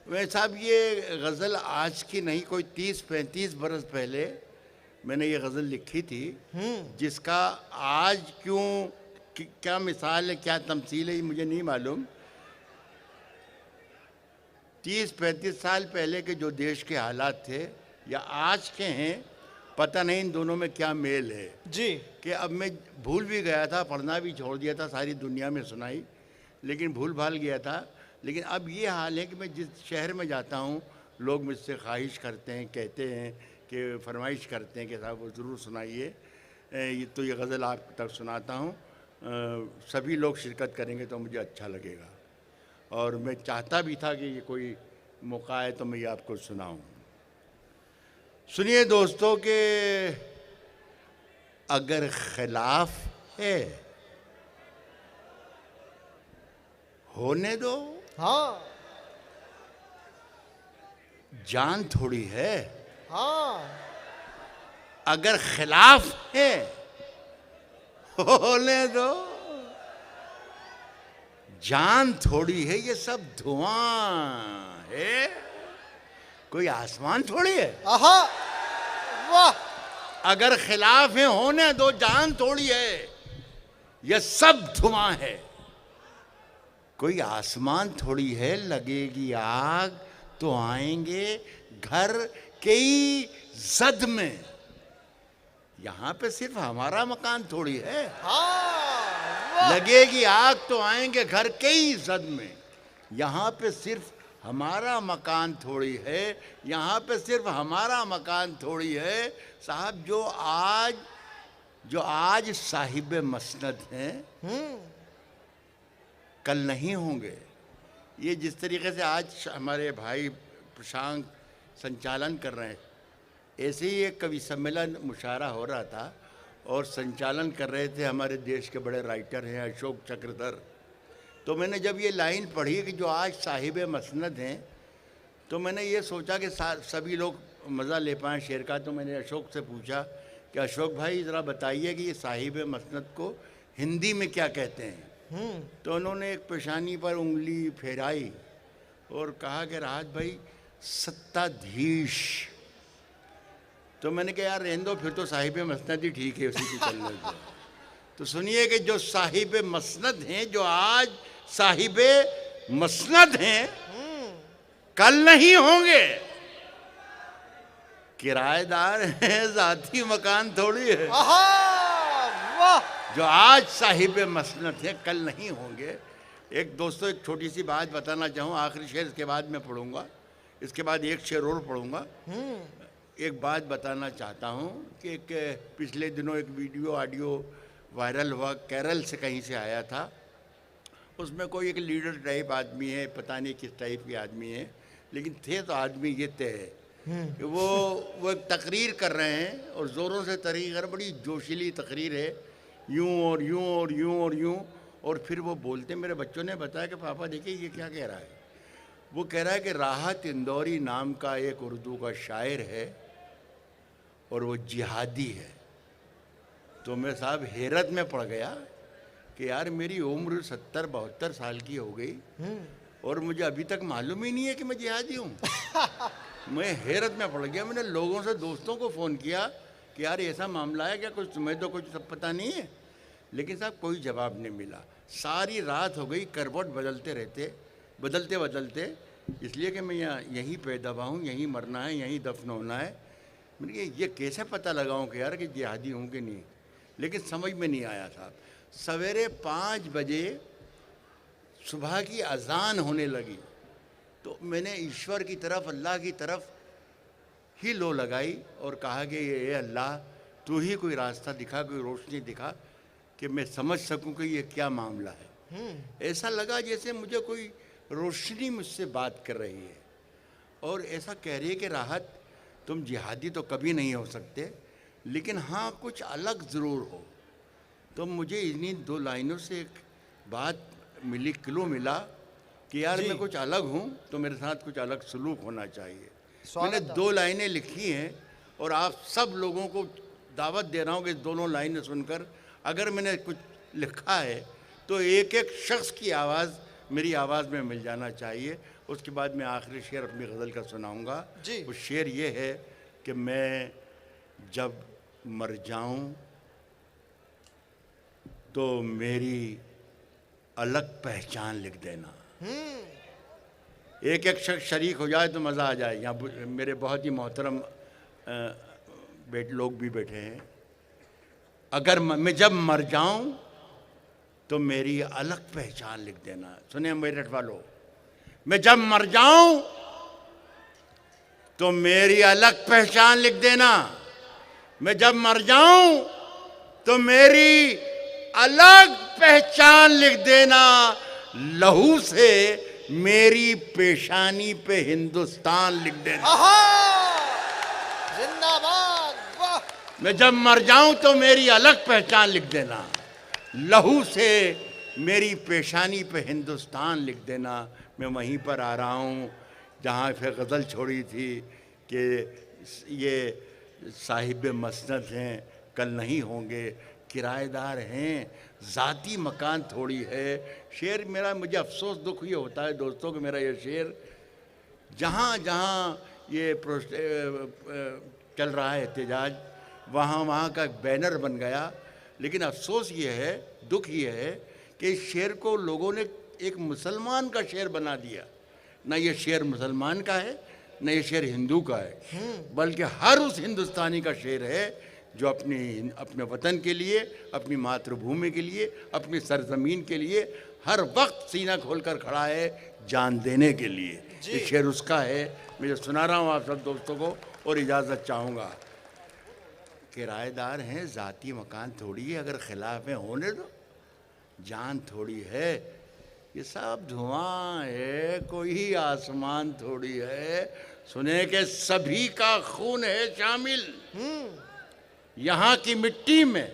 वह साहब ये गज़ल आज की नहीं, कोई 30-35 बरस पहले मैंने ये गज़ल लिखी थी, जिसका आज क्या मिसाल है, क्या तमसील है, ये मुझे नहीं मालूम। 30-35 साल पहले के जो देश के हालात थे या आज के हैं, पता नहीं इन दोनों में क्या मेल है जी। कि अब मैं भूल भी गया था, पढ़ना भी छोड़ दिया था, सारी दुनिया में सुनाई, लेकिन भूल भाल गया था। लेकिन अब ये हाल है कि मैं जिस शहर में जाता हूँ, लोग मुझसे ख्वाहिश करते हैं, कहते हैं कि फरमाइश करते हैं कि साहब वो ज़रूर सुनाइए, ये तो ये गज़ल आप तक सुनाता हूँ, सभी लोग शिरकत करेंगे तो मुझे अच्छा लगेगा। और मैं चाहता भी था कि ये कोई मौका है तो मैं ये आपको सुनाऊँ। सुनिए दोस्तों कि अगर खिलाफ है होने दो, हाँ जान थोड़ी है। हाँ अगर खिलाफ है होने दो, जान थोड़ी है। ये सब धुआं है, कोई आसमान थोड़ी है। आहा वाह। अगर खिलाफ है होने दो, जान थोड़ी है। ये सब धुआं है, कोई आसमान थोड़ी है। लगेगी आग तो आएंगे घर कई जद में। यहाँ पे सिर्फ हमारा मकान थोड़ी है। हाँ लगेगी आग तो आएंगे घर कई जद में। यहाँ पे सिर्फ हमारा मकान थोड़ी है। यहाँ पे सिर्फ हमारा मकान थोड़ी है। साहब जो आज साहिब मसनद हैं, कल नहीं होंगे। ये जिस तरीके से आज हमारे भाई प्रशांत संचालन कर रहे हैं, ऐसे ही एक कवि सम्मेलन मुशायरा हो रहा था और संचालन कर रहे थे हमारे देश के बड़े राइटर हैं अशोक चक्रधर। तो मैंने जब ये लाइन पढ़ी कि जो आज साहिब मसनद हैं, तो मैंने ये सोचा कि सभी लोग मज़ा ले पाएँ शेर का। तो मैंने अशोक से पूछा कि अशोक भाई ज़रा बताइए कि ये साहिब मसनद को हिंदी में क्या कहते हैं। तो उन्होंने एक पेशानी पर उंगली फेराई और कहा कि राहत भाई सत्ताधीश। तो मैंने कहा यार रहने दो, फिर तो साहिब मसनद ही ठीक है, उसी की चलने दो। तो सुनिए कि जो साहिब मसनद हैं, जो आज साहिब मसनद हैं, कल नहीं होंगे। किराएदार हैं, जाती मकान थोड़ी है। वाह। जो आज साहिब मसनद हैं, कल नहीं होंगे। एक दोस्तों एक छोटी सी बात बताना चाहूँ, आखिरी शेर इसके बाद मैं पढ़ूंगा, इसके बाद एक शेर और पढ़ूंगा। एक बात बताना चाहता हूँ कि एक पिछले दिनों एक वीडियो ऑडियो वायरल हुआ, केरल से कहीं से आया था। उसमें कोई एक लीडर टाइप आदमी है, पता नहीं किस टाइप के आदमी है, लेकिन थे तो आदमी ये तय है कि वो एक तकरीर कर रहे हैं और ज़ोरों से तकरीर कर, बड़ी जोशीली तकरीर है, यूं और यूं और यूं और यूं। और फिर वो बोलते, मेरे बच्चों ने बताया कि पापा देखिए ये क्या कह रहा है। वो कह रहा है कि राहत इंदौरी नाम का एक उर्दू का शायर है और वो जिहादी है। तो मैं साहब हैरत में पड़ गया कि यार मेरी उम्र 70-72 साल की हो गई और मुझे अभी तक मालूम ही नहीं है कि मैं जिहादी हूँ। मैं हैरत में पड़ गया। मैंने लोगों से, दोस्तों को फ़ोन किया कि यार ऐसा मामला है क्या, कुछ तुम्हें तो कुछ सब पता नहीं है। लेकिन साहब कोई जवाब नहीं मिला। सारी रात हो गई, करवट बदलते बदलते, इसलिए कि मैं यहीं पैदा हुआ हूँ, यहीं मरना है, यहीं दफन होना है। मैंने कहा ये कैसे पता लगाऊँ कि यार कि जिहादी हूँ कि नहीं, लेकिन समझ में नहीं आया साहब। सवेरे 5 बजे सुबह की अजान होने लगी तो मैंने ईश्वर की तरफ, अल्लाह की तरफ ही लो लगाई और कहा कि ये अल्लाह तू ही कोई रास्ता दिखा, कोई रोशनी दिखा कि मैं समझ सकूं कि ये क्या मामला है। ऐसा लगा जैसे मुझे कोई रोशनी मुझसे बात कर रही है और ऐसा कह रही है कि राहत तुम जिहादी तो कभी नहीं हो सकते, लेकिन हाँ कुछ अलग ज़रूर हो। तो मुझे इन्हीं 2 लाइनों से एक बात मिली, क्लू मिला कि यार मैं कुछ अलग हूँ तो मेरे साथ कुछ अलग सलूक होना चाहिए। मैंने 2 लाइनें लिखी हैं और आप सब लोगों को दावत दे रहा हूँ कि इस दोनों लाइनें सुनकर अगर मैंने कुछ लिखा है तो एक एक शख्स की आवाज़ मेरी आवाज़ में मिल जाना चाहिए। उसके बाद मैं आखिरी शेर अपनी गज़ल का सुनाऊंगा। जी। वो शेर ये है कि मैं जब मर जाऊं तो मेरी अलग पहचान लिख देना। एक एक शख्स शरीक हो जाए तो मज़ा आ जाए। यहाँ मेरे बहुत ही मोहतरम लोग भी बैठे हैं। अगर मैं जब मर जाऊं तो मेरी अलग पहचान लिख देना। सुने मेरठ वालों, मैं जब मर जाऊं तो मेरी अलग पहचान लिख देना। मैं जब मर जाऊं तो मेरी अलग पहचान लिख देना। लहू से मेरी पेशानी पे हिंदुस्तान लिख देना। जिंदाबाद, वाह। मैं जब मर जाऊं तो मेरी अलग पहचान लिख देना। लहू से मेरी पेशानी पे हिंदुस्तान लिख देना। मैं वहीं पर आ रहा हूँ जहाँ फिर गज़ल छोड़ी थी कि ये साहिब मसनद हैं, कल नहीं होंगे, किराएदार हैं, ज़ाती मकान थोड़ी है। शेर मेरा, मुझे अफसोस दुख ये होता है दोस्तों कि मेरा ये शेर जहाँ जहाँ ये चल रहा है एहतजाज, वहाँ वहाँ का बैनर बन गया। लेकिन अफसोस ये है, दुख ये है कि इस शेर को लोगों ने एक मुसलमान का शेर बना दिया। ना ये शेर मुसलमान का है, न ये शेर हिंदू का है, बल्कि हर उस हिंदुस्तानी का शेर है जो अपने वतन के लिए, अपनी मातृभूमि के लिए, अपनी सरजमीन के लिए हर वक्त सीना खोलकर खड़ा है, जान देने के लिए। ये शेर उसका है। मैं जो सुना रहा हूँ आप सब दोस्तों को, और इजाज़त चाहूँगा। किराएदार हैं, ज़ाती मकान थोड़ी है, अगर खिलाफ है होने दो, जान थोड़ी है। ये सब धुआं है, कोई आसमान थोड़ी है। सुने के सभी का खून है शामिल यहाँ की मिट्टी में।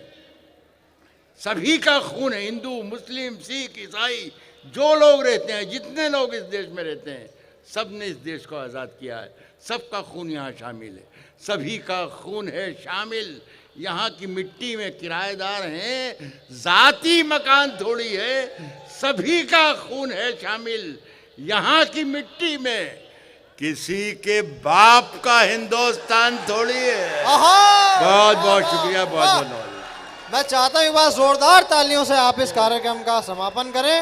सभी का खून है, हिंदू, मुस्लिम, सिख, ईसाई, जो लोग रहते हैं, जितने लोग इस देश में रहते हैं, सब ने इस देश को आज़ाद किया है। सबका खून यहाँ शामिल है। सभी का खून है शामिल यहाँ की मिट्टी में। किराएदार हैं, ज़ाती मकान थोड़ी है, सभी का खून है शामिल यहाँ की मिट्टी में। किसी के बाप का हिंदुस्तान थोड़ी है। बहुत बहुत शुक्रिया, बहुत बहुत। मैं चाहता हूँ एक बार जोरदार तालियों से आप इस कार्यक्रम का समापन करें।